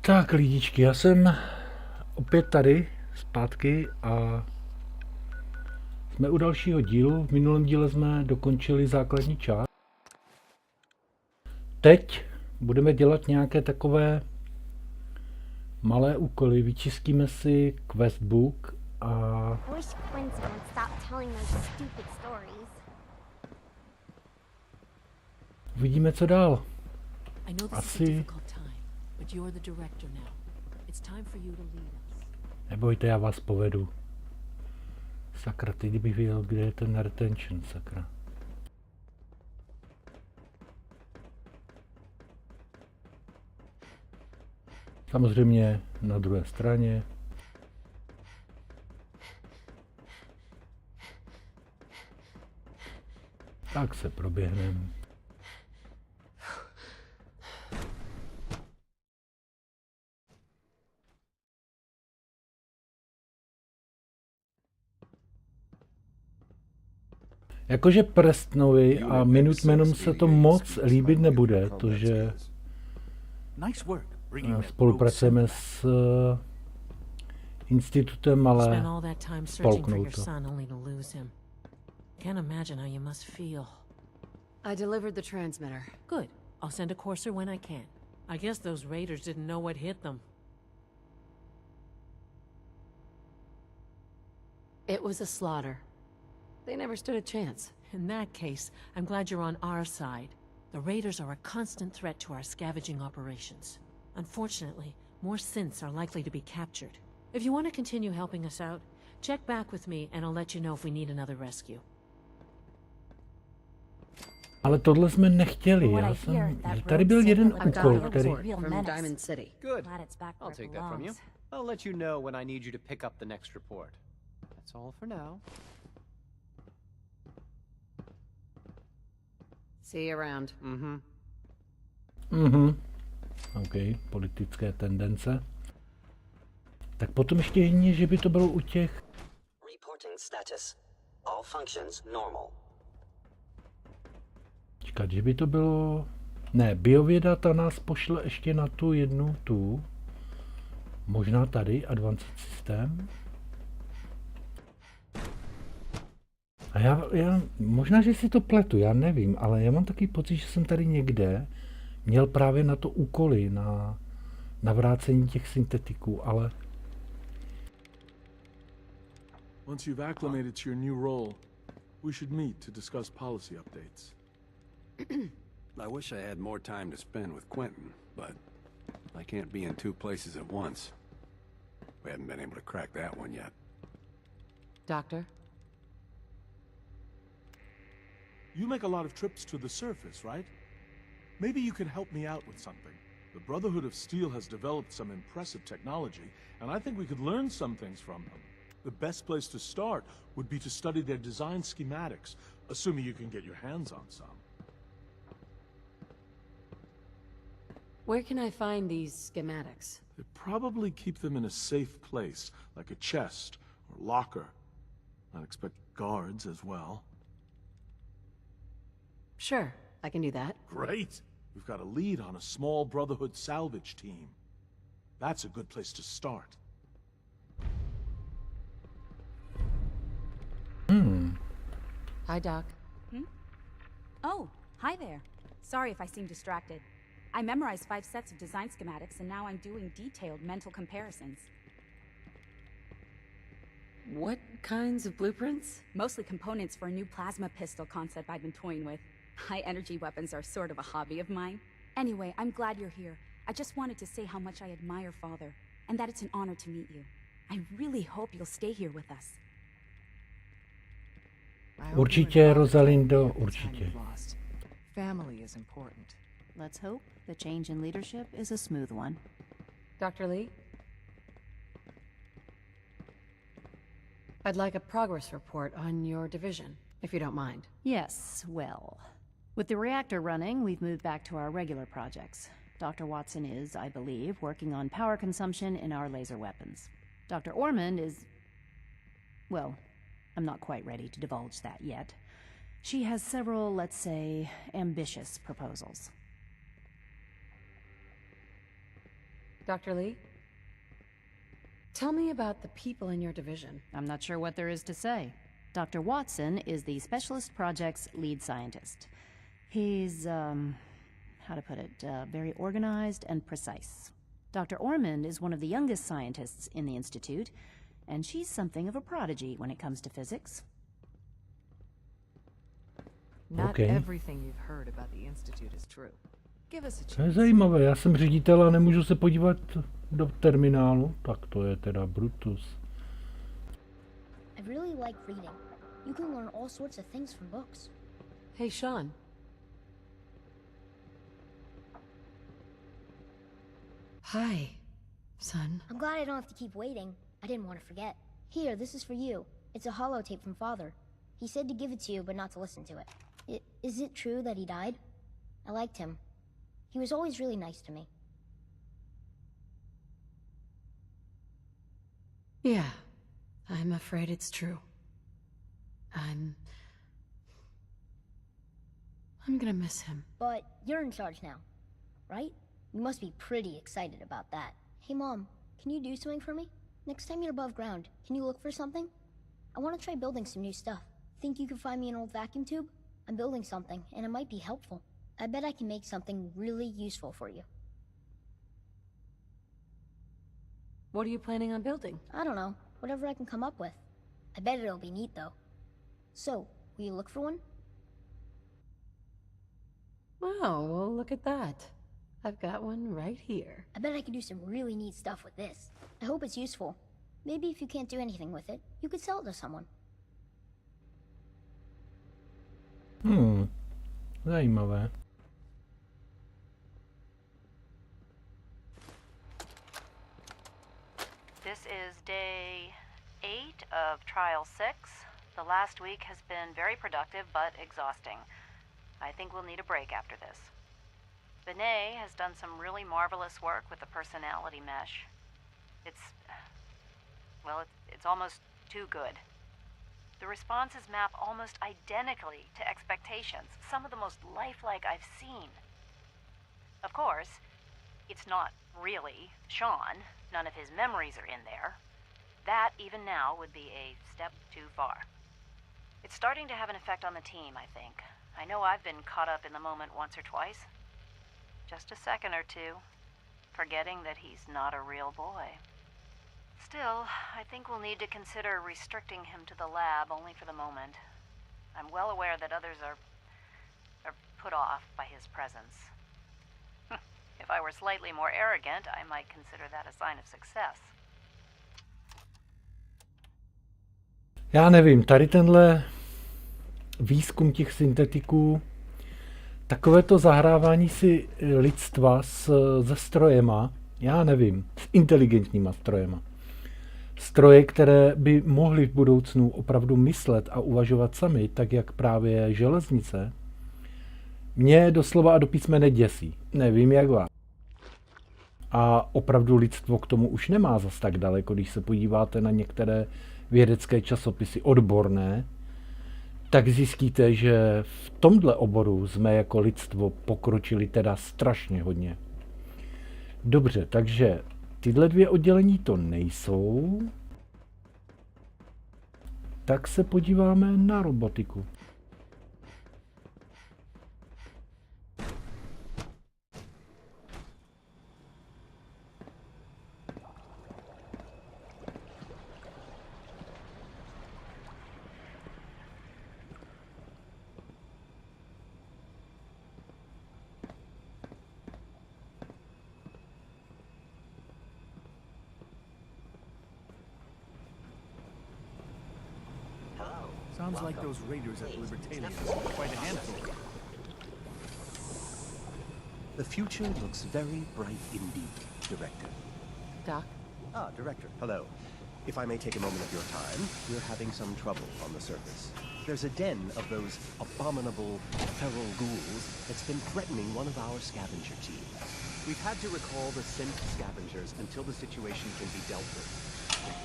Tak lidičky, já jsem opět tady zpátky a jsme u dalšího dílu. V minulém díle jsme dokončili základní část. Teď budeme dělat nějaké takové malé úkoly. Vyčistíme si questbook a uvidíme, co dál. Asi... Nebojte, já vás povedu. Sakra, teď kdybych věděl, kde je ten retention, sakra. Samozřejmě na druhé straně. Tak se proběhneme. Jakože Prestonovi a Minutemanům se to moc líbit nebude, to, že spolupracujeme s institutem, ale spolknout to. Can't imagine how you must feel. I delivered the transmitter. Good. I'll send a courser when I can. I guess those raiders didn't know what hit them. It was a slaughter. They never stood a chance. In that case, I'm glad you're on our side. The raiders are a constant threat to our scavenging operations. Unfortunately, more synths are likely to be captured. If you want to continue helping us out, check back with me and I'll let you know if we need another rescue. Ale tohle jsme nechtěli. Tady byl jeden úkol, který... Good. I'll take that from you. I'll let you know when I need you to pick up the next report. That's all for now. See you around. OK, politické tendence. Tak potom ještě jedině, že by to bylo u těch... Reporting status. All functions normal. Čekat, že by to bylo... Ne, biověda ta nás pošle ještě na tu jednu tu. Možná tady, advanced systém. A já možná, že si to pletu, já nevím, ale já mám taky pocit, že jsem tady někde měl právě na to úkoly, na navrácení těch syntetiků, ale... Once you've acclimated to your new role, we should meet to discuss policy updates. I wish I had more time to spend with Quentin, but I can't be in two places at once. We haven't been able to crack that one yet. Doctor? You make a lot of trips to the surface, right? Maybe you can help me out with something. The Brotherhood of Steel has developed some impressive technology, and I think we could learn some things from them. The best place to start would be to study their design schematics, assuming you can get your hands on some. Where can I find these schematics? They probably keep them in a safe place, like a chest or locker. I'd expect guards as well. Sure, I can do that. Great! We've got a lead on a small Brotherhood salvage team. That's a good place to start. Hi, Doc. Oh, hi there. Sorry if I seem distracted. I memorized 5 sets of design schematics and now I'm doing detailed mental comparisons. What kinds of blueprints? Mostly components for a new plasma pistol concept I've been toying with. High-energy weapons are sort of a hobby of mine. Anyway, I'm glad you're here. I just wanted to say how much I admire Father, and that it's an honor to meet you. I really hope you'll stay here with us. Určitě, Rosalindo, určitě. Family is important. Let's hope the change in leadership is a smooth one. Dr. Lee? I'd like a progress report on your division, if you don't mind. Yes, well. With the reactor running, we've moved back to our regular projects. Dr. Watson is, I believe, working on power consumption in our laser weapons. Dr. Ormond is... well, I'm not quite ready to divulge that yet. She has several, let's say, ambitious proposals. Dr. Lee? Tell me about the people in your division. I'm not sure what there is to say. Dr. Watson is the Specialist Project's lead scientist. He's, how to put it, very organized and precise. Dr. Ormond is one of the youngest scientists in the Institute, and she's something of a prodigy when it comes to physics. Not Okay. everything you've heard about the Institute is true. Give us a To je chance. zajímavé, já jsem ředitel a nemůžu se podívat do terminálu, tak to je teda Brutus. I really like reading. You can learn all sorts of things from books. Hey, Sean. Hi, son. I'm glad I don't have to keep waiting. I didn't want to forget. Here, this is for you. It's a holotape from Father. He said to give it to you, but not to listen to it. Is it true that he died? I liked him. He was always really nice to me. Yeah, I'm afraid it's true. I'm gonna miss him. But you're in charge now, right? You must be pretty excited about that. Hey, Mom, can you do something for me? Next time you're above ground, can you look for something? I want to try building some new stuff. Think you could find me an old vacuum tube? I'm building something, and it might be helpful. I bet I can make something really useful for you. What are you planning on building? I don't know. Whatever I can come up with. I bet it'll be neat, though. So, will you look for one? Wow, well, look at that. I've got one right here. I bet I can do some really neat stuff with this. I hope it's useful. Maybe if you can't do anything with it, you could sell it to someone. Zajímavé. This is day 8 of Trial 6. The last week has been very productive but exhausting. I think we'll need a break after this. Benet has done some really marvelous work with the personality mesh. It's almost too good. The responses map almost identically to expectations, some of the most lifelike I've seen. Of course, it's not really Sean. None of his memories are in there. That, even now, would be a step too far. It's starting to have an effect on the team, I think. I know I've been caught up in the moment once or twice. Just a second or two, forgetting that he's not a real boy. Still, I think we'll need to consider restricting him to the lab only for the moment. I'm well aware that others are put off by his presence. If I were slightly more arrogant, I might consider that a sign of success. Já nevím, tady tenhle výzkum těch syntetiků, takovéto zahrávání si lidstva se strojema, já nevím, s inteligentníma strojema. Stroje, které by mohly v budoucnu opravdu myslet a uvažovat sami, tak jak právě železnice, mě doslova a do písmene děsí. Nevím, jak vás. A opravdu lidstvo k tomu už nemá zas tak daleko, když se podíváte na některé vědecké časopisy odborné, tak zjistíte, že v tomhle oboru jsme jako lidstvo pokročili teda strašně hodně. Dobře, takže tyhle dvě oddělení to nejsou. Tak se podíváme na robotiku. Sounds like those raiders at Libertalia are quite a handful. The future looks very bright indeed, Director. Doc? Ah, Director, hello. If I may take a moment of your time, we're having some trouble on the surface. There's a den of those abominable feral ghouls that's been threatening one of our scavenger teams. We've had to recall the synth scavengers until the situation can be dealt with.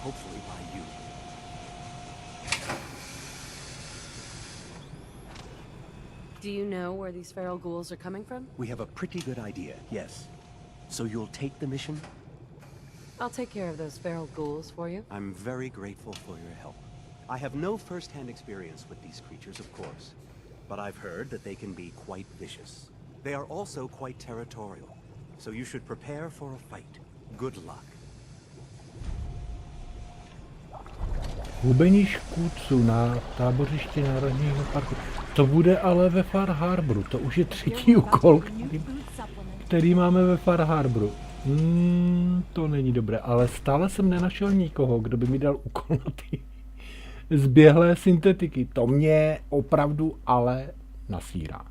Hopefully by you. Do you know where these feral ghouls are coming from? We have a pretty good idea, yes. So you'll take the mission? I'll take care of those feral ghouls for you. I'm very grateful for your help. I have no first-hand experience with these creatures, of course, but I've heard that they can be quite vicious. They are also quite territorial, so you should prepare for a fight. Good luck. Hubení škůdců na tábořišti národního parku. To bude ale ve Far Harboru. To už je třetí úkol, který máme ve Far Harboru. To není dobré, ale stále jsem nenašel nikoho, kdo by mi dal úkol na ty zběhlé syntetiky. To mě opravdu ale nasírá.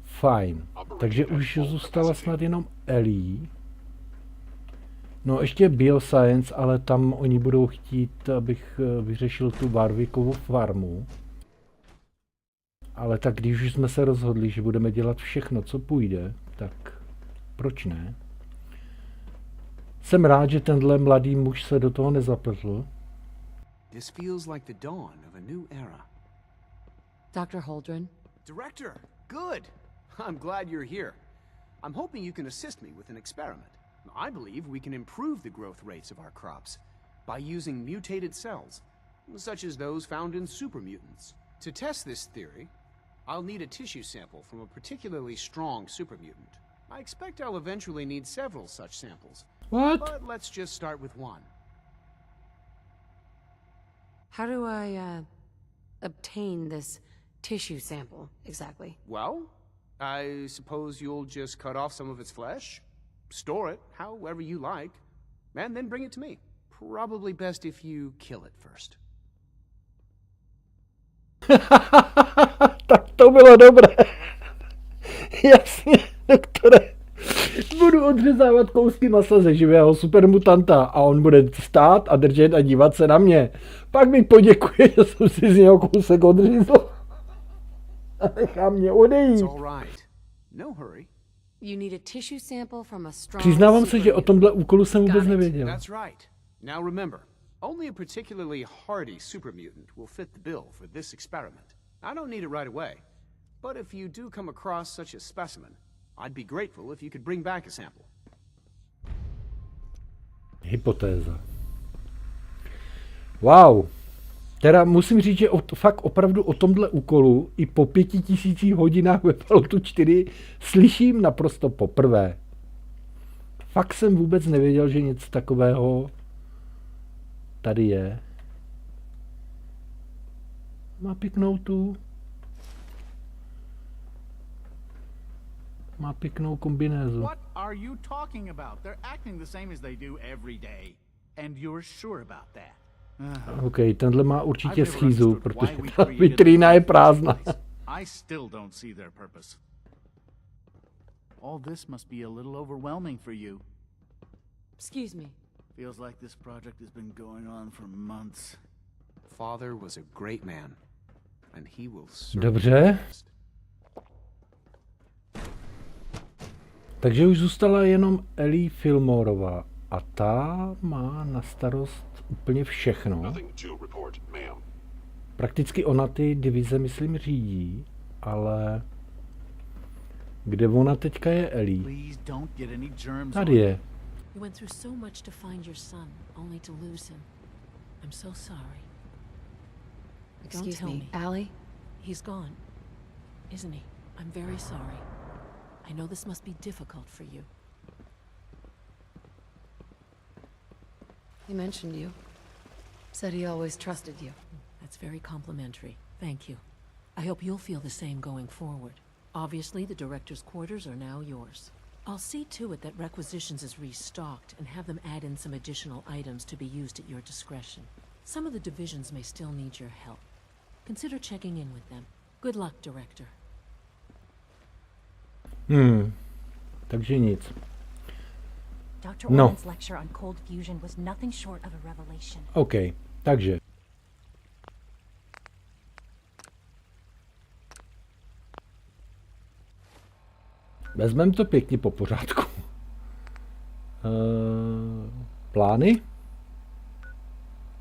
Fajn. Takže už zůstala snad jenom Ellie. No ještě Bioscience, ale tam oni budou chtít, abych vyřešil tu Warwickovu farmu. Ale tak když už jsme se rozhodli, že budeme dělat všechno, co půjde, tak proč ne? Jsem rád, že tenhle mladý muž se do toho nezapletl. This feels like the dawn of a new era. Dr. Holdren? Director, good. I'm glad you're here. I'm hoping you can assist me with an experiment. I believe we can improve the growth rates of our crops by using mutated cells, such as those found in supermutants. To test this theory, I'll need a tissue sample from a particularly strong supermutant. I expect I'll eventually need several such samples. What? But let's just start with one. How do I, obtain this tissue sample, exactly? Well, I suppose you'll just cut off some of its flesh, store it however you like, and then bring it to me. Probably best if you kill it first. Tak to bylo dobré. Jasně, doktore. Budu odřezávat kousky masa ze živého supermutanta a on bude stát a držet a dívat se na mě. Pak mi poděkuje, že jsem si z něho kousek odřízl. A nechá mě odejít. Přiznávám se, že o tomhle úkolu jsem vůbec nevěděl. Now remember, only a particularly hardy supermutant will fit the bill for this experiment. I don't need it right away, but if you do come across such a specimen, I'd be grateful if you could bring back a sample. Hypotéza. Wow. Teda musím říct, že fakt opravdu o tomhle úkolu i po 5000 hodinách ve Falloutu 4 slyším naprosto poprvé. Fakt jsem vůbec nevěděl, že něco takového tady je. Má pěknou tu. Má pěknou kombinézu. What are you talking about? They're acting the same as they do every day. And you're sure about that. OK, tenhle má určitě schýzu, protože ta vitrína je prázdná. I still don't see their purpose. All this must be a little overwhelming for you. Excuse me. Feels like this project has been going on for months. Father was a great man, and he will Dobře. Takže už zůstala jenom Ellie Fillmoreová a ta má na starost úplně všechno. Prakticky ona ty divize, myslím, řídí, ale kde ona teďka je Ellie? Tady je. You went through so much to find your son, only to lose him. I'm so sorry. Excuse me, Allie? He's gone, isn't he? I'm very sorry. I know this must be difficult for you. He mentioned you. Said he always trusted you. That's very complimentary. Thank you. I hope you'll feel the same going forward. Obviously, the director's quarters are now yours. I'll see to it that requisitions is restocked and have them add in some additional items to be used at your discretion. Some of the divisions may still need your help. Consider checking in with them. Good luck, Director. Takže nic. Dr. Orman's lecture on cold fusion was nothing short of a revelation. OK, takže. Vezmeme to pěkně po pořádku. Plány?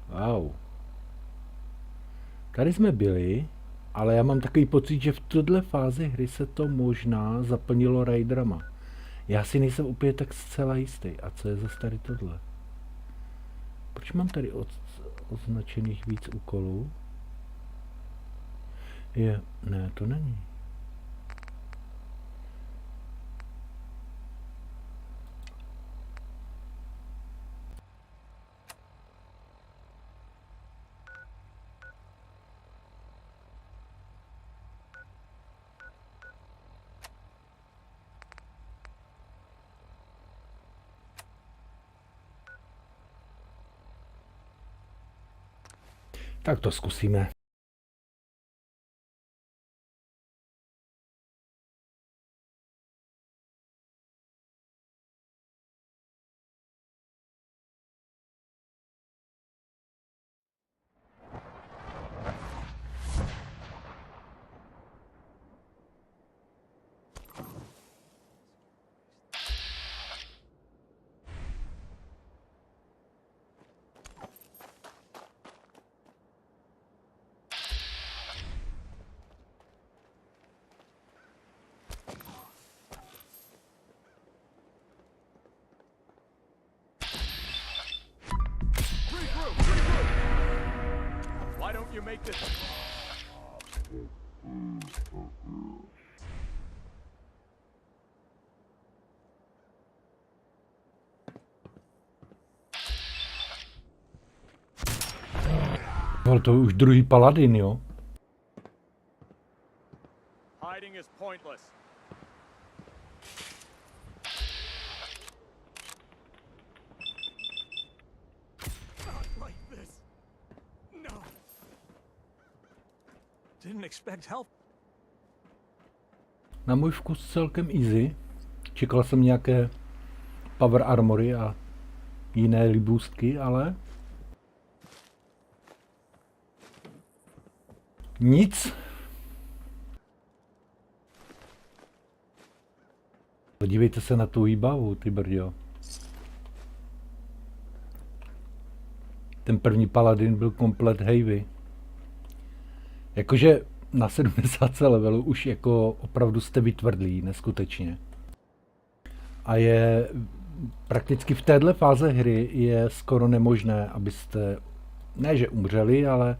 Wow. Tady jsme byli, ale já mám takový pocit, že v této fázi hry se to možná zaplnilo raiderama. Já si nejsem úplně tak zcela jistý. A co je zase tady tohle? Proč mám tady označených víc úkolů? Ne, to není. Tak to zkusíme. Why don't you make this? To je už druhý paladin, jo? Hiding is pointless. Not like this. No. Didn't expect help. Na můj vkus celkem easy. Čekal jsem nějaké power armory a jiné libůstky, ale nic. Podívejte se na tu výbavu, ty brďo. Ten první paladin byl komplet heavy. Jakože na 70 levelu už jako opravdu jste vytvrdlí, neskutečně. A je prakticky v téhle fáze hry je skoro nemožné, abyste, ne že umřeli, ale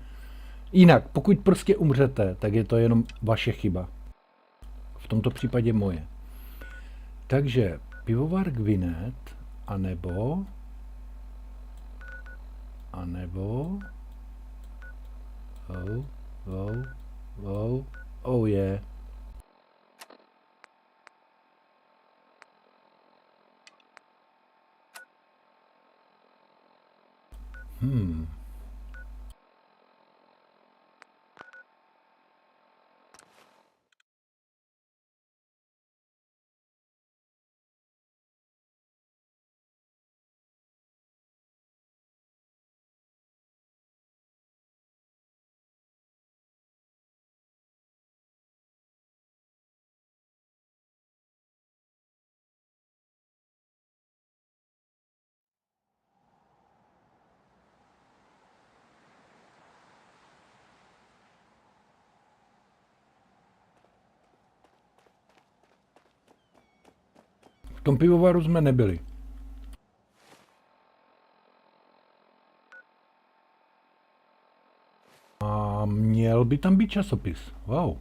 jinak, pokud prostě umřete, tak je to jenom vaše chyba. V tomto případě moje. Takže pivovar Gwinnett, anebo oh yeah. V tom pivovaru jsme nebyli. A měl by tam být časopis. Wow.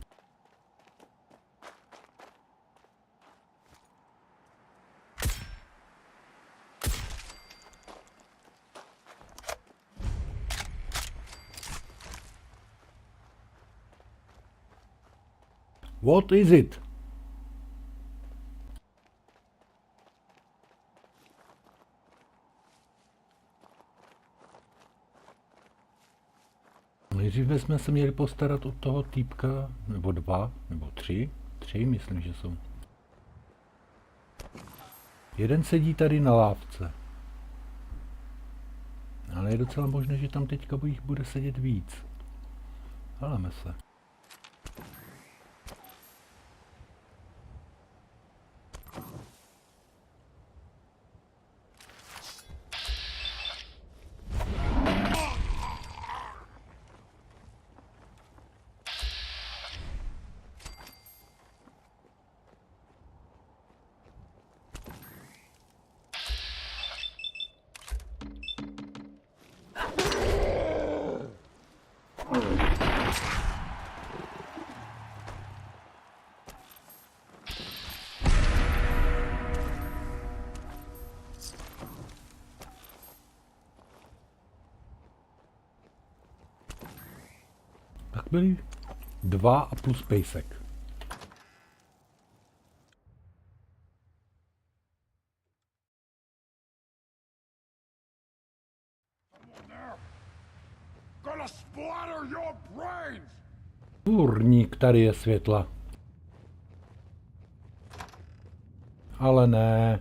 What is it? Nejdříve jsme se měli postarat o toho týpka, nebo 2, nebo 3, myslím, že jsou. Jeden sedí tady na lávce. Ale je docela možné, že tam teďka jich bude sedět víc. Haleme se. Tak byly 2 a plus pejsek. Kurník, tady je světla. Ale ne.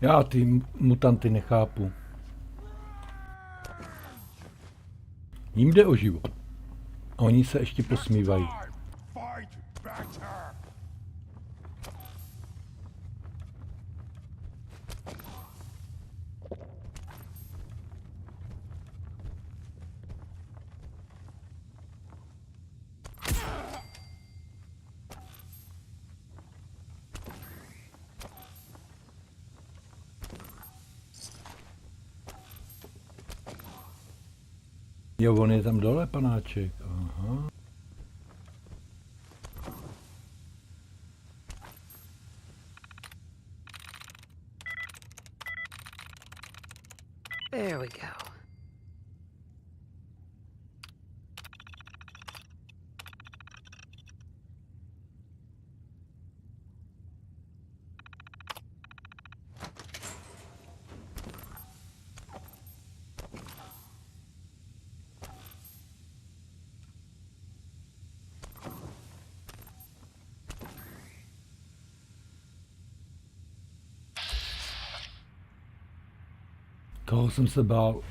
Já ty mutanty nechápu. Jím jde o život. A oni se ještě posmívají. Jo, on je tam dole, panáček. Aha. There we go. Toho jsem se bál.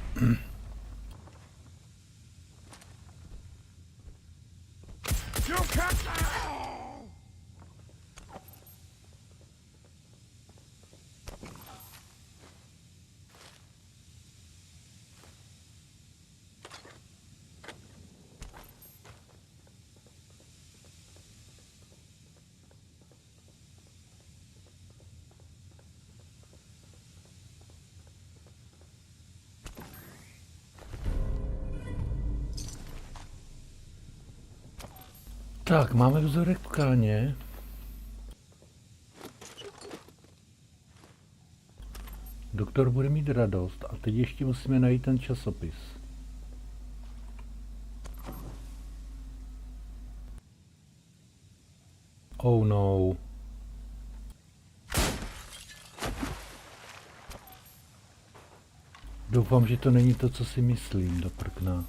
Tak, máme vzorek tkáně. Doktor bude mít radost a teď ještě musíme najít ten časopis. Oh no. Doufám, že to není to, co si myslím, do prkna.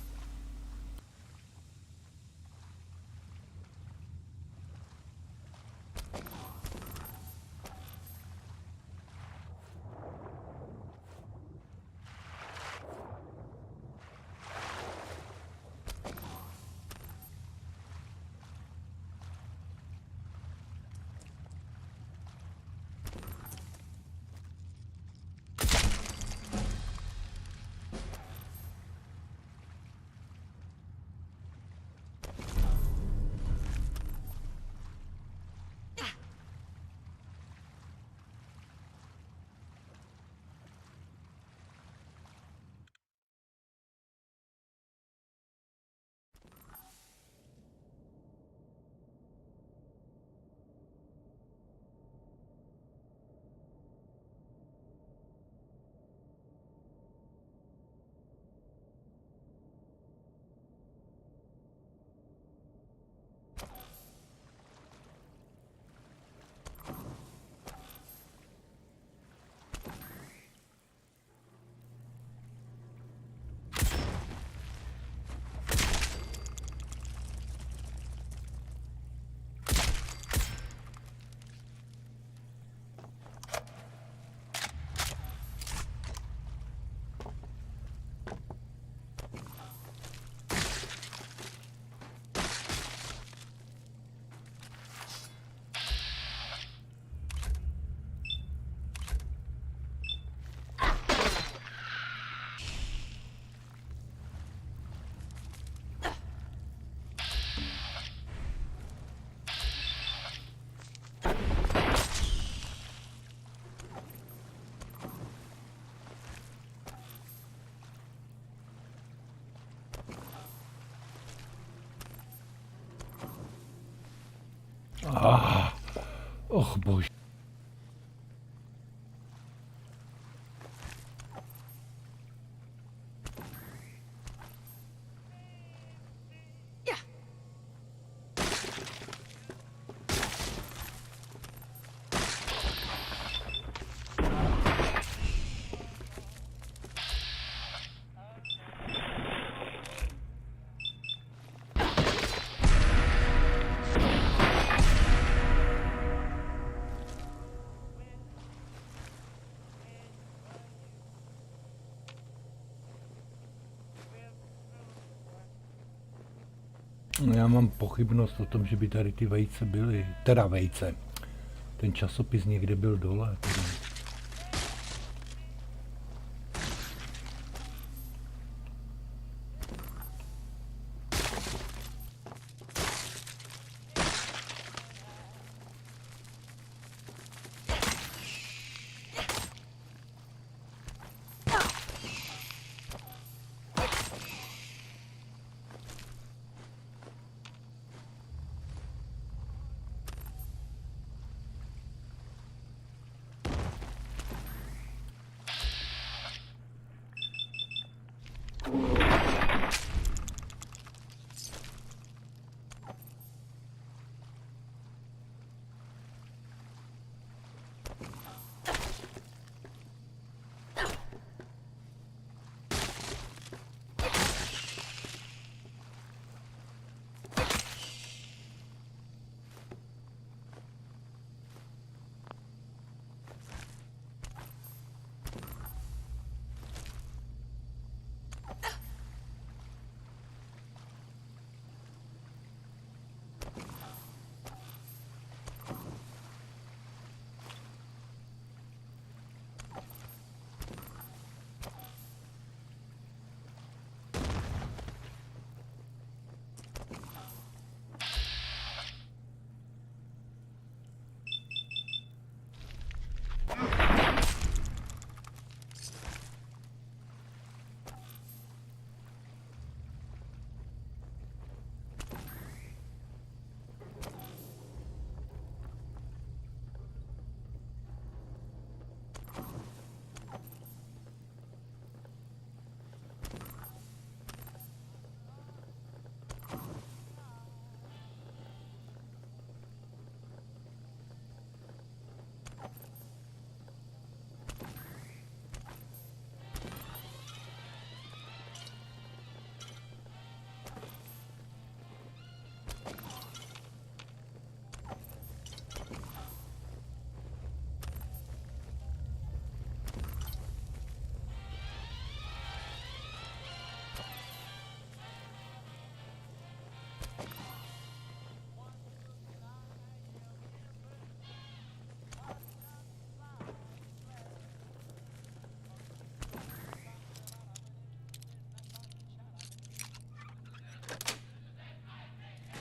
Och bože. Já mám pochybnost o tom, že by tady ty vejce byly. Teda vejce. Ten časopis někde byl dole. Teda.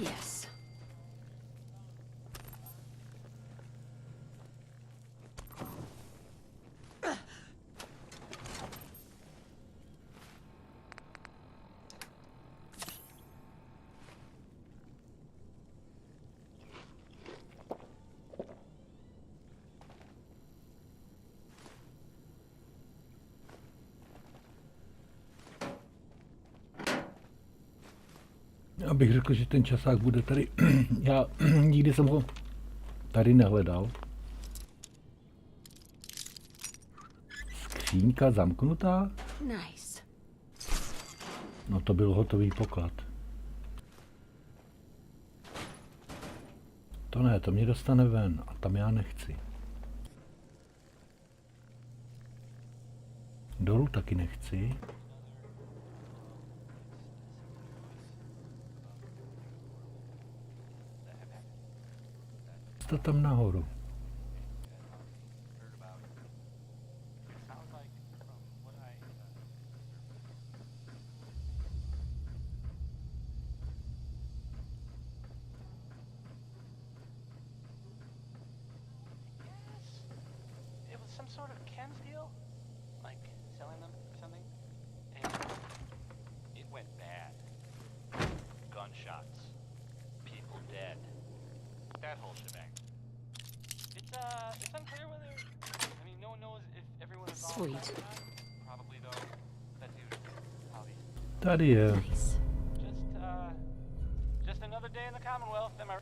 Yes. Abych řekl, že ten časák bude tady. Já nikdy jsem ho tady nehledal. Skřínka zamknutá? Nice. No to byl hotový poklad. To ne, to mě dostane ven a tam já nechci. Dolů taky nechci. To tam nahoru. It was some sort of Ken's deal? Like selling them or something? And it went bad. Gunshots. People dead. that whole shebang. It's unclear whether... I mean, no one knows if everyone is all Sweet. set or not. Probably, though. That dude, Javi. Tady je. Nice. Just another day in the Commonwealth, am I...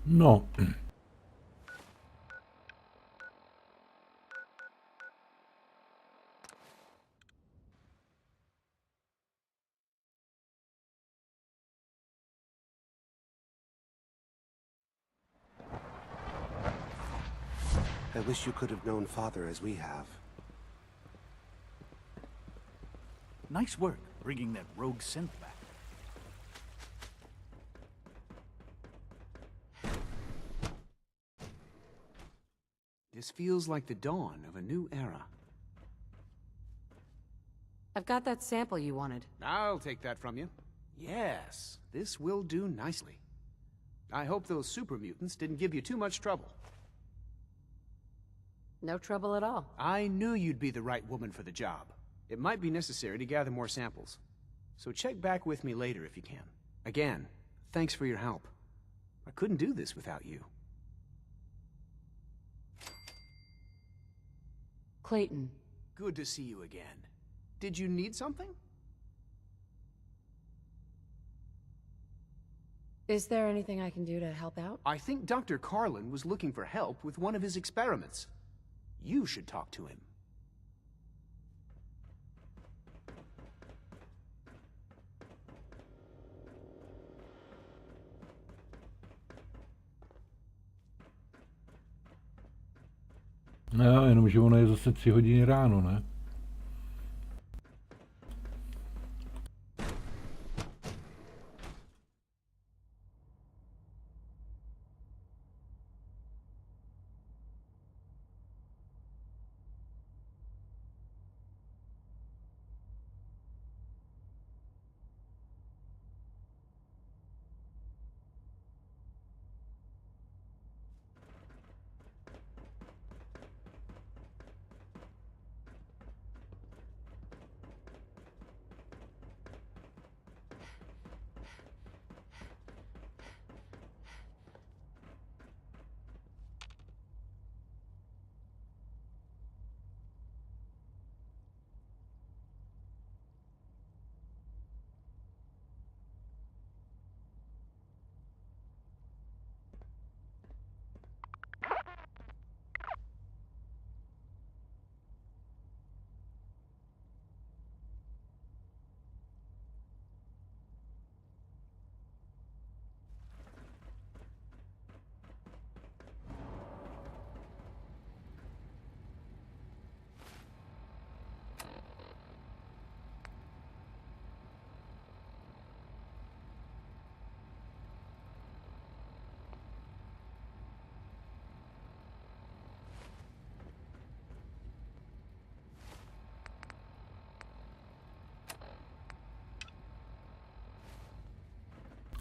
No. I wish you could have known Father as we have. Nice work, bringing that rogue synth back. This feels like the dawn of a new era. I've got that sample you wanted. I'll take that from you. Yes, this will do nicely. I hope those super mutants didn't give you too much trouble. No trouble at all. I knew you'd be the right woman for the job. It might be necessary to gather more samples. So check back with me later if you can. Again, thanks for your help. I couldn't do this without you. Clayton. Good to see you again. Did you need something? Is there anything I can do to help out? I think Dr. Carlin was looking for help with one of his experiments. You should talk to him. No, jenomže ono je zase 3 hodiny ráno, ne?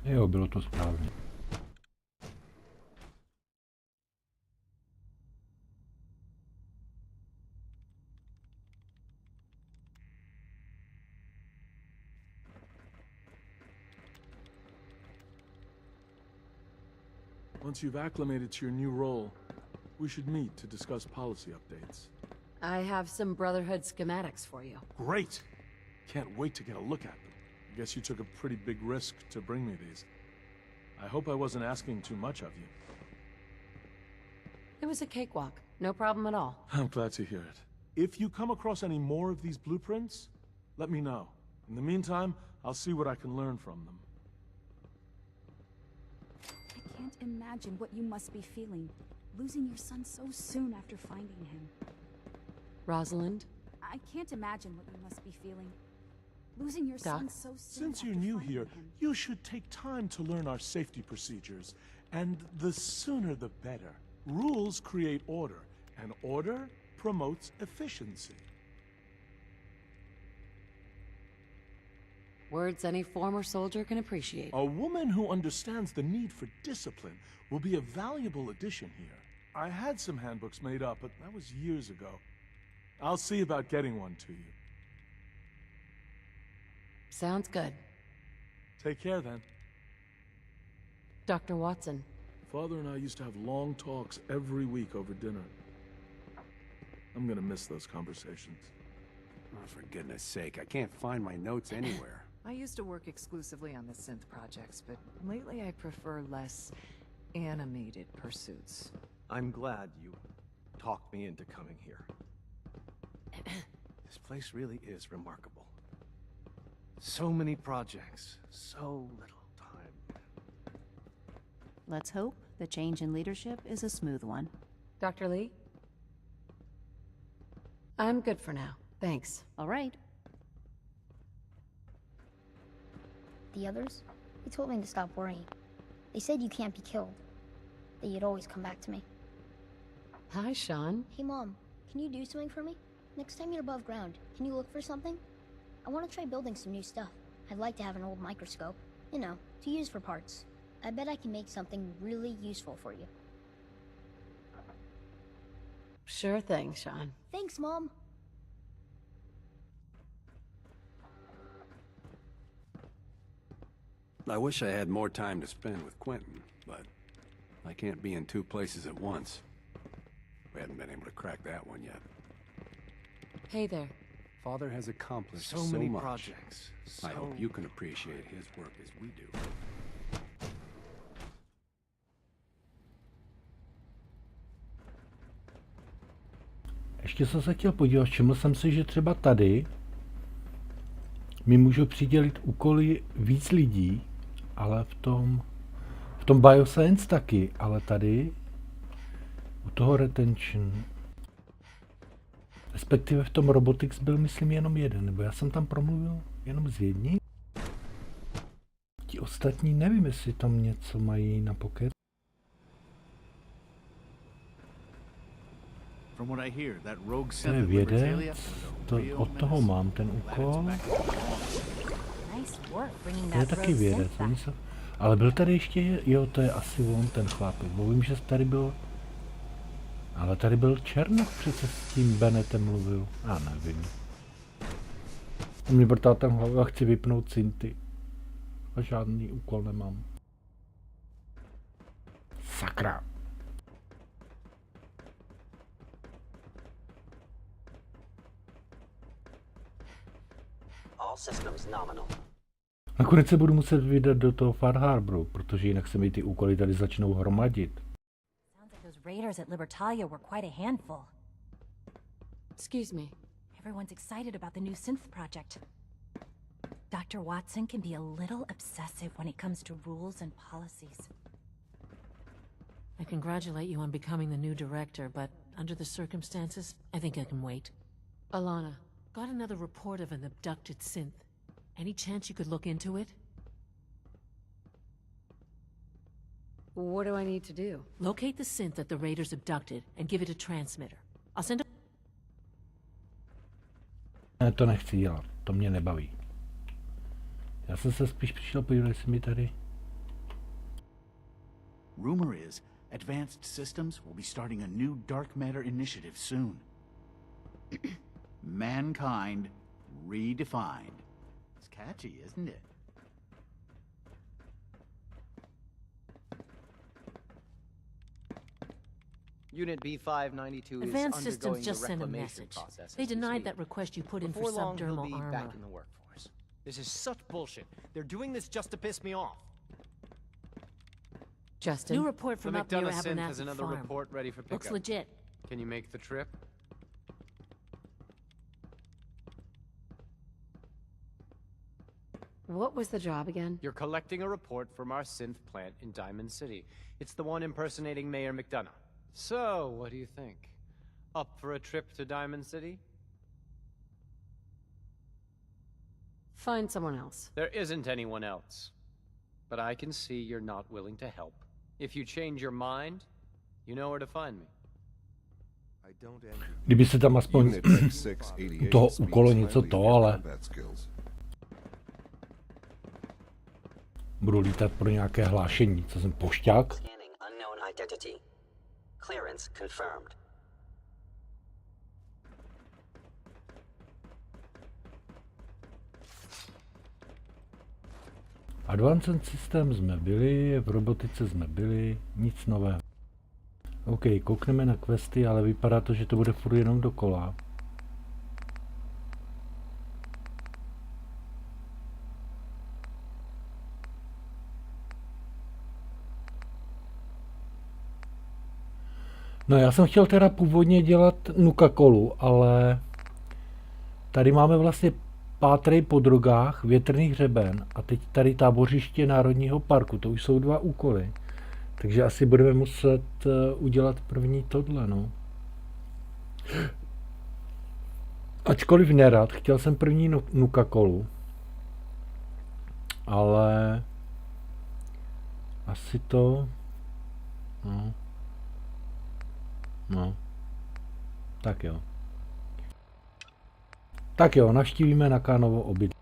Jo, bylo to správně. Once you've acclimated to your new role, we should meet to discuss policy updates. I have some Brotherhood schematics for you. Great! Can't wait to get a look at them. I guess you took a pretty big risk to bring me these. I hope I wasn't asking too much of you. It was a cakewalk. No problem at all. I'm glad to hear it. If you come across any more of these blueprints, let me know. In the meantime, I'll see what I can learn from them. I can't imagine what you must be feeling, losing your son so soon after finding him. Rosalind? I can't imagine what you must be feeling, losing your Doc? son so soon Since after you're new finding here, him. you should take time to learn our safety procedures. And the sooner the better. Rules create order, and order promotes efficiency. Words any former soldier can appreciate. A woman who understands the need for discipline will be a valuable addition here. I had some handbooks made up, but that was years ago. I'll see about getting one to you. Sounds good. Take care then. Dr. Watson. Father and I used to have long talks every week over dinner. I'm gonna miss those conversations. Oh, for goodness sake, I can't find my notes anywhere. I used to work exclusively on the synth projects, but lately I prefer less animated pursuits. I'm glad you talked me into coming here. This place really is remarkable. So many projects, so little time. Let's hope the change in leadership is a smooth one. Dr. Lee? I'm good for now. Thanks. All right. The others? They told me to stop worrying. They said you can't be killed. That you'd always come back to me. Hi, Sean. Hey, Mom. Can you do something for me? Next time you're above ground, can you look for something? I want to try building some new stuff. I'd like to have an old microscope. You know, to use for parts. I bet I can make something really useful for you. Sure thing, Sean. Thanks, Mom. I wish I had more time to spend with Quentin, but I can't be in two places at once. We haven't been able to crack that one yet. Hey there. Father has accomplished So many much. projects. I hope you can appreciate his work as we do. Ještě jsem se chtěl podívat, všiml jsem si, že třeba tady mi můžu přidělit úkoly víc lidí, ale v tom Bioscience taky, ale tady u toho Retention, respektive v tom Robotics byl, myslím, jenom jeden, nebo já jsem tam promluvil jenom s jedním. Ti ostatní nevím, jestli tam něco mají na pocket. From what I hear, that rogue To je vědec, od toho mám ten úkol. To je taky vědec, ale byl tady ještě, jo, to je asi on, ten chlapec, bo vím, že tady byl, ale tady byl Černok přece s tím Bennettem mluvil, já nevím. Mě vrtá ten hlavu, já chci vypnout synty a žádný úkol nemám. Sakra. All systems nominal. Nakonec se budu muset vydat do toho Far Harboru, protože jinak se mi ty úkoly tady začnou hromadit. Sounds like those raiders at Libertalia were quite a handful. Excuse me. Everyone's excited about the new synth project. Dr. Watson can be a little obsessive when it comes to rules and policies. I congratulate you on becoming the new director, but under the circumstances, I think I can wait. Alana. Got another report of an abducted synth. Any chance you could look into it? What do I need to do? Locate the synth that the raiders abducted and give it a transmitter. I'll send a... Ne, to nechci dělat, to mě nebaví. Já jsem se spíš přišel podívat, jestli mi tady Rumor is, Advanced Systems will be starting a new dark matter initiative soon. Mankind redefined. It's catchy, isn't it? Unit B592 Advanced is Systems undergoing just the sent a reclamation message. process They as we denied speak. that request you put in for Before long, he'll subdermal be armor. back in the workforce. This is such bullshit. They're doing this just to piss me off. Justin? New report from the up near McDonough synth has Abernathy another Farm. report ready for pickup. Looks legit. Can you make the trip? What was the job again? You're collecting a report from our synth plant in Diamond City. It's the one impersonating Mayor McDonough. So, what do you think? Up for a trip to Diamond City? Find someone else. There isn't anyone else. But I can see you're not willing to help. If you change your mind, you know where to find me. Kdyby se tam aspoň u toho úkolu něco to, ale budu lítat pro nějaké hlášení, co jsem pošťák. Scanning unknown identity. Clearance confirmed. Advanced System jsme byli, v robotice jsme byli, nic nového. OK, koukneme na questy, ale vypadá to, že to bude furt jenom dokola. No já jsem chtěl teda původně dělat Nuka-Colu, ale tady máme vlastně pátrej po drogách, větrný hřeben a teď tady tábořiště Národního parku, to už jsou 2 úkoly. Takže asi budeme muset udělat první tohle, no. Ačkoliv nerad, chtěl jsem první Nuka-Colu, ale asi to, no, tak jo. Tak jo, navštívíme Nakánovo obydlí.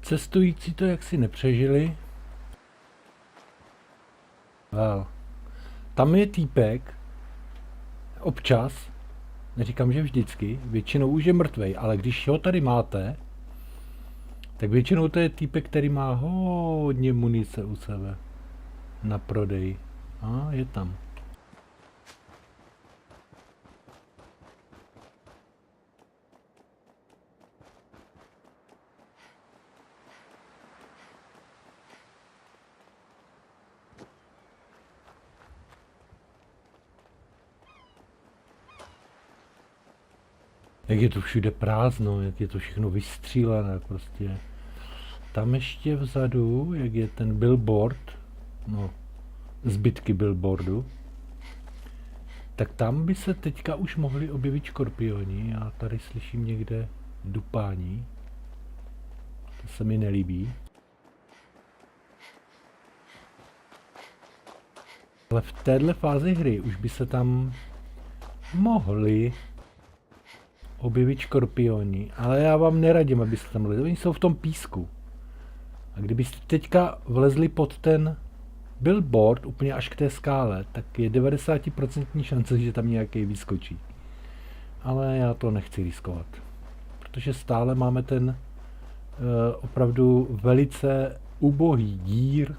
Cestující to jaksi nepřežili. Well. Tam je týpek, občas, neříkám, že vždycky, většinou už je mrtvej, ale když ho tady máte, tak většinou to je týpek, který má hodně munice u sebe na prodej. A je tam. Jak je to všude prázdno, jak je to všechno vystřílené prostě. Tam ještě vzadu, jak je ten billboard, no, zbytky billboardu, tak tam by se teďka už mohli objevit škorpioni. Já tady slyším někde dupání. To se mi nelíbí. Ale v téhle fázi hry už by se tam mohli objevit škorpioni, ale já vám neradím, abyste tam vlezli. Oni jsou v tom písku. A kdybyste teďka vlezli pod ten billboard úplně až k té skále, tak je 90% šance, že tam nějaký vyskočí. Ale já to nechci riskovat. Protože stále máme ten opravdu velice ubohý dír.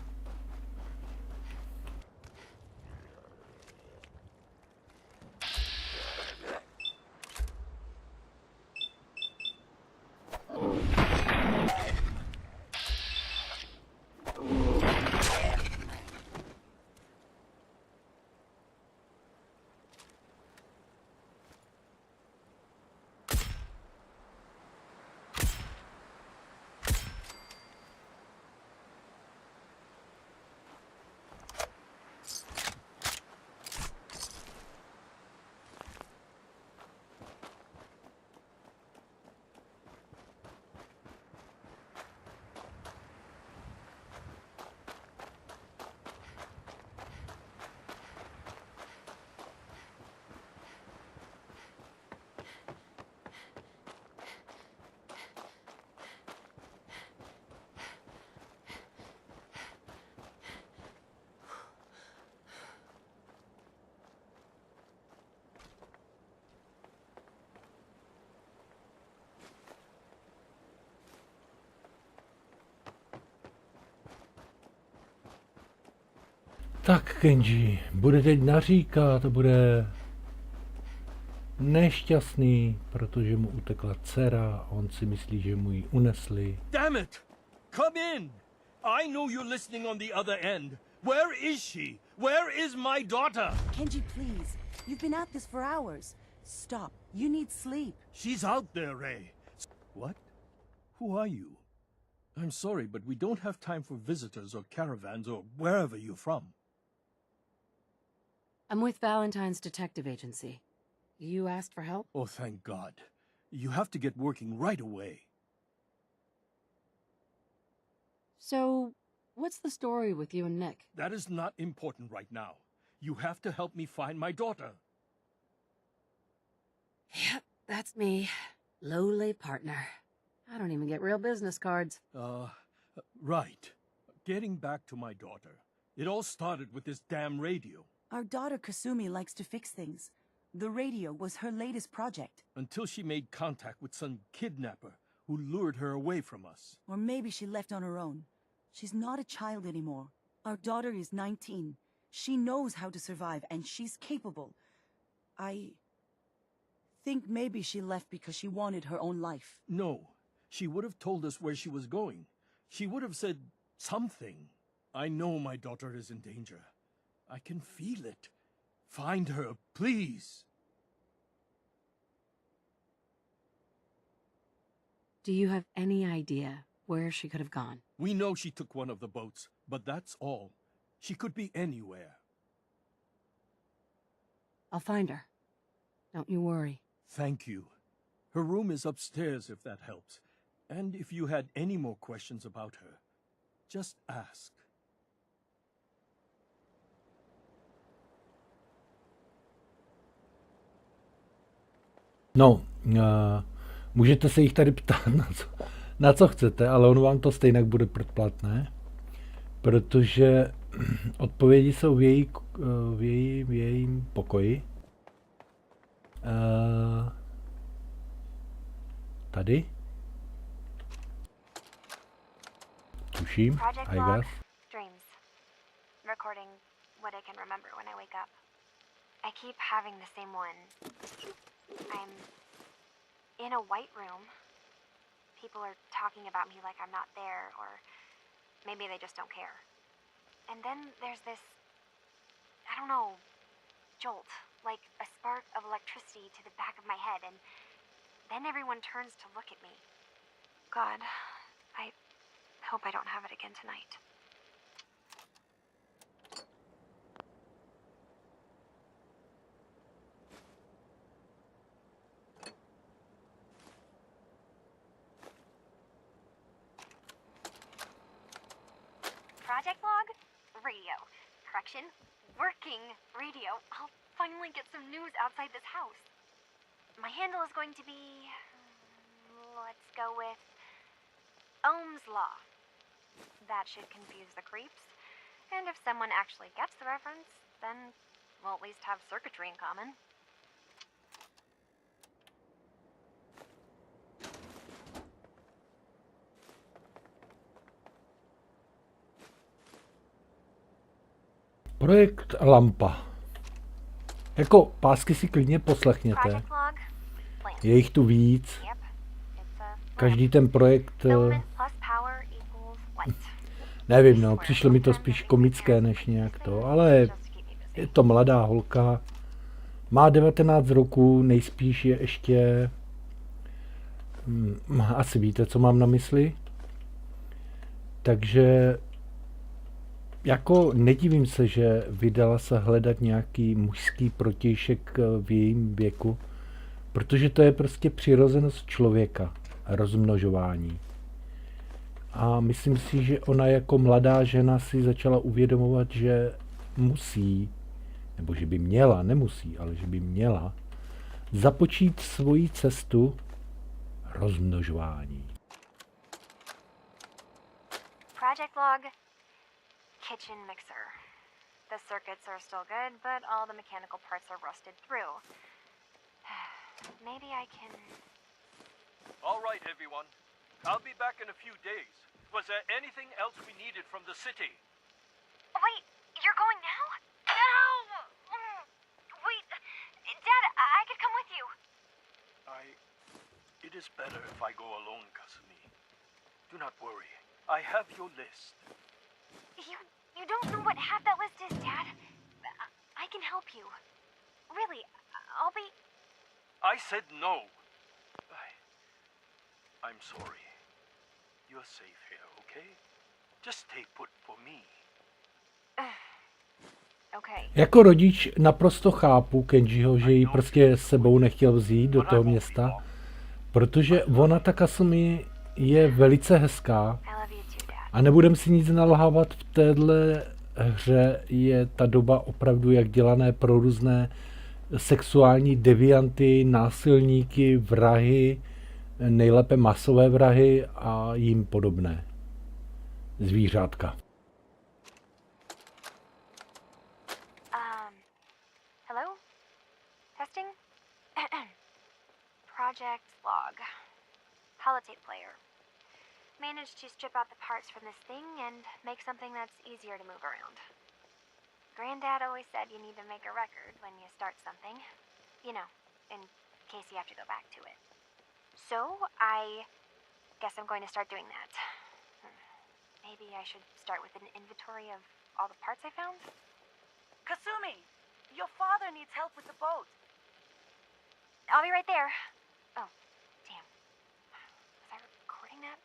Tak Kenji, bude teď naříkat a bude nešťastný, protože mu utekla dcera a on si myslí, že mu ji unesli. Damn it! Come in! I know you're listening on the other end. Where is she? Where is my daughter? Kenji, please. You've been at this for hours. Stop. You need sleep. She's out there, Ray. What? Who are you? I'm sorry, but we don't have time for visitors or caravans or wherever you're from. I'm with Valentine's detective agency. You asked for help? Oh, thank God. You have to get working right away. So, what's the story with you and Nick? That is not important right now. You have to help me find my daughter. Yep, that's me. Lowly partner. I don't even get real business cards. Right. Getting back to my daughter. It all started with this damn radio. Our daughter Kasumi likes to fix things. The radio was her latest project. Until she made contact with some kidnapper who lured her away from us. Or maybe she left on her own. She's not a child anymore. Our daughter is 19. She knows how to survive, and she's capable. I think maybe she left because she wanted her own life. No. She would have told us where she was going. She would have said something. I know my daughter is in danger. I can feel it. Find her, please. Do you have any idea where she could have gone? We know she took one of the boats, but that's all. She could be anywhere. I'll find her. Don't you worry. Thank you. Her room is upstairs if that helps. And if you had any more questions about her, just ask. No, můžete se jich tady ptát na co chcete, ale on vám to stejně bude předplatné, protože odpovědi jsou v jejím pokoji. Tady. Tuším, I guess. Dreams. Recording what I can remember when I wake up. I keep having the same one. I'm in a white room. People are talking about me like I'm not there, or maybe they just don't care. And then there's this, I don't know, jolt, like a spark of electricity to the back of my head, and then everyone turns to look at me. God, I hope I don't have it again tonight. project log? Radio. Correction. Working radio. I'll finally get some news outside this house. My handle is going to be... let's go with... Ohm's Law. That should confuse the creeps. And if someone actually gets the reference, then we'll at least have circuitry in common. Projekt Lampa. Jako pásky si klidně poslechněte. Je jich tu víc. Každý ten projekt... Nevím, no, přišlo mi to spíš komické než nějak to, ale je to mladá holka. Má 19 roků, nejspíš je ještě... asi víte, co mám na mysli. Takže... Jako nedivím se, že vydala se hledat nějaký mužský protějšek v jejím věku, protože to je prostě přirozenost člověka, rozmnožování. A myslím si, že ona jako mladá žena si začala uvědomovat, že musí, nebo že by měla, nemusí, ale že by měla započít svoji cestu rozmnožování. Project log. Kitchen mixer. The circuits are still good, but all the mechanical parts are rusted through. Maybe I can... All right, everyone. I'll be back in a few days. Was there anything else we needed from the city? Wait, you're going now? No! Wait, Dad, I could come with you. It is better if I go alone, Kasumi. Do not worry. I have your list. You don't know what half that list is, Dad. I can help you. Really, I'll be... I said no. I'm sorry. You're safe here, okay? Just stay put for me. Okay. Jako rodič naprosto chápu Kenjiho, že ji prostě s sebou nechtěl vzít do toho města, protože ona, ta Kasumi, je velice hezká. A nebudem si nic nalhávat, v téhle hře je ta doba opravdu jak dělané pro různé sexuální devianty, násilníky, vrahy, nejlépe masové vrahy a jim podobné zvířátka. Hello? Testing? Project log. Holotape player. Managed to strip out the parts from this thing and make something that's easier to move around. Granddad always said you need to make a record when you start something. You know, in case you have to go back to it. So, I guess I'm going to start doing that. Maybe I should start with an inventory of all the parts I found? Kasumi! Your father needs help with the boat. I'll be right there. Oh, damn. Was I recording that?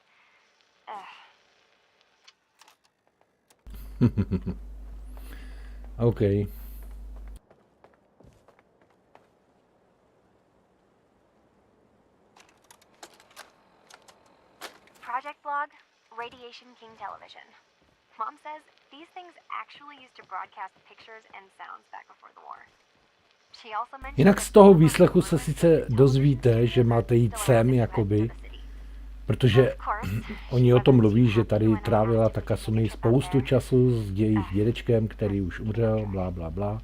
OK. Project log, Radiation King Television. Mom says these things actually used to broadcast pictures and sounds back before the war. She also mentioned... Jinak z toho výslechu se sice dozvíte, že máte jít sem, jakoby, protože oni o tom mluví, že tady trávila ta Kasumi spoustu času s jejich dědečkem, který už umřel, blá, blá, blá.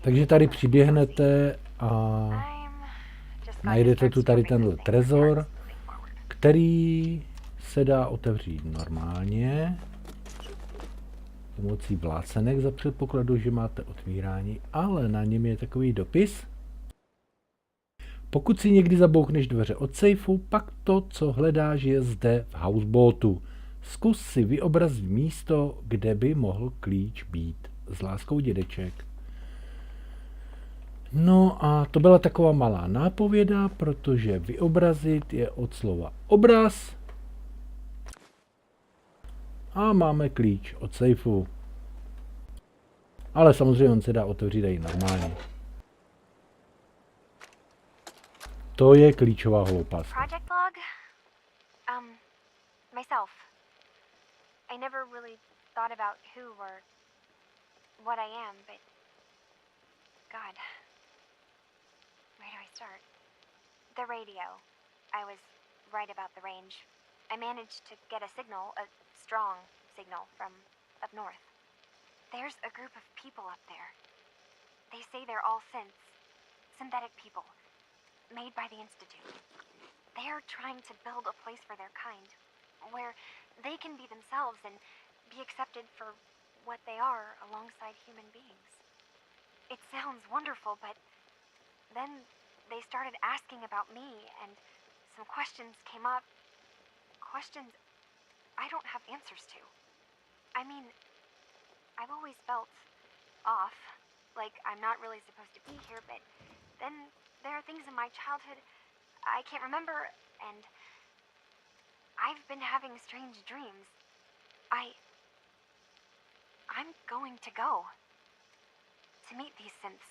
Takže tady přiběhnete a najdete tu tady tenhle trezor, který se dá otevřít normálně pomocí vlácenek za předpokladu, že máte otvírání, ale na něm je takový dopis. Pokud si někdy zabouchneš dveře od sejfu, pak to, co hledáš, je zde v houseboatu. Zkus si vyobrazit místo, kde by mohl klíč být. S láskou, dědeček. No a to byla taková malá nápověda, protože vyobrazit je od slova obraz. A máme klíč od sejfu. Ale samozřejmě on se dá otevřít i normálně. To je klíčová hloupáska. Project log? Myself. I never really thought about who or what I am, but God. Where do I start? The radio. I was right about the range. I managed to get a signal, a strong signal, from up north. There's a group of people up there. They say they're all synths. Synthetic people. Made by the Institute. They are trying to build a place for their kind, where they can be themselves and be accepted for what they are alongside human beings. It sounds wonderful, but then they started asking about me, and some questions came up. Questions I don't have answers to. I mean, I've always felt off, like I'm not really supposed to be here, but then there are things in my childhood I can't remember, and I've been having strange dreams. I'm going to go to meet these synths.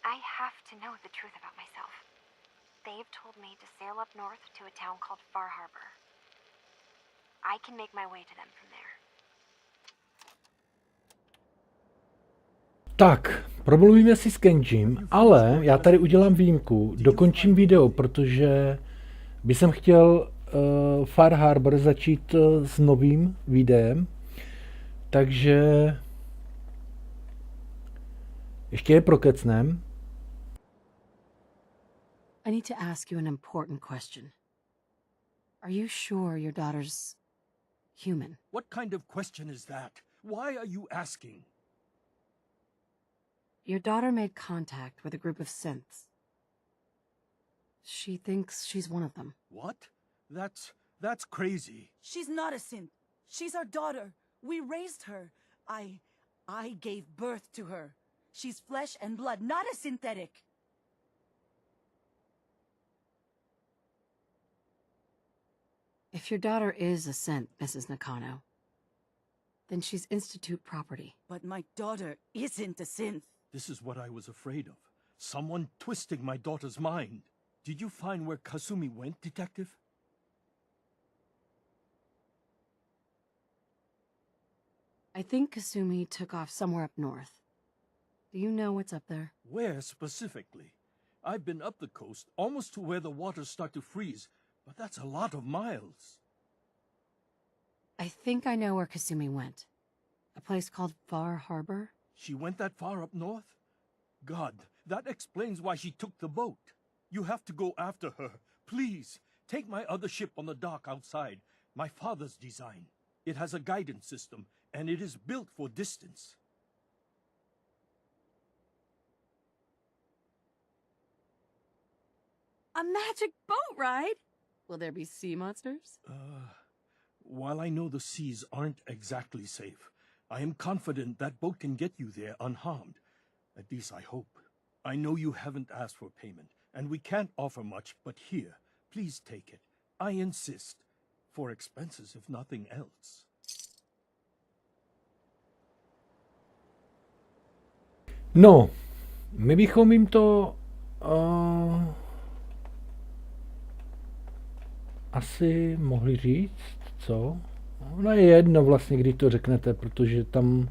I have to know the truth about myself. They've told me to sail up north to a town called Far Harbor. I can make my way to them from there. Tak, promluvíme si s Kenjim, ale já tady udělám výjimku. Dokončím video, protože bych chtěl Far Harbor začít s novým videem. Takže ještě je prokecnem. I need to ask you an important question. Are you sure your daughter's human? What kind of question is that? Why are you asking? Your daughter made contact with a group of synths. She thinks she's one of them. What? That's crazy. She's not a synth. She's our daughter. We raised her. I gave birth to her. She's flesh and blood, not a synthetic. If your daughter is a synth, Mrs. Nakano, then she's Institute property. But my daughter isn't a synth. This is what I was afraid of. Someone twisting my daughter's mind. Did you find where Kasumi went, Detective? I think Kasumi took off somewhere up north. Do you know what's up there? Where specifically? I've been up the coast, almost to where the waters start to freeze, but that's a lot of miles. I think I know where Kasumi went. A place called Far Harbor? She went that far up north? God, that explains why she took the boat. You have to go after her. Please, take my other ship on the dock outside. My father's design. It has a guidance system, and it is built for distance. A magic boat ride? Will there be sea monsters? While I know the seas aren't exactly safe, I am confident that boat can get you there unharmed. At least I hope. I know you haven't asked for payment, and we can't offer much, but here, please take it. I insist. For expenses, if nothing else. No, my bychom jim to asi mohli říct, co? No je jedno vlastně, když to řeknete, protože tam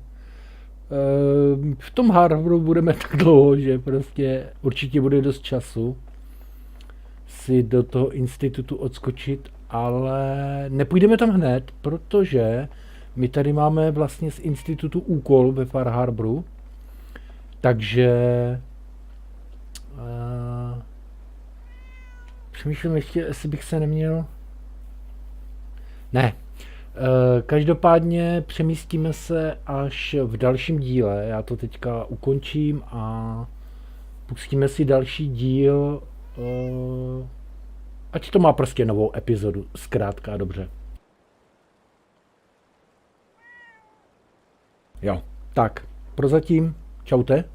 v tom Harboru budeme tak dlouho, že prostě určitě bude dost času si do toho institutu odskočit, ale nepůjdeme tam hned, protože my tady máme vlastně z institutu úkol ve Far Harboru, takže přemýšlím ještě, jestli bych se neměl... Ne. Každopádně přemístíme se až v dalším díle. Já to teďka ukončím a pustíme si další díl, ať to má prostě novou epizodu, zkrátka a dobře. Jo, tak, prozatím, čaute.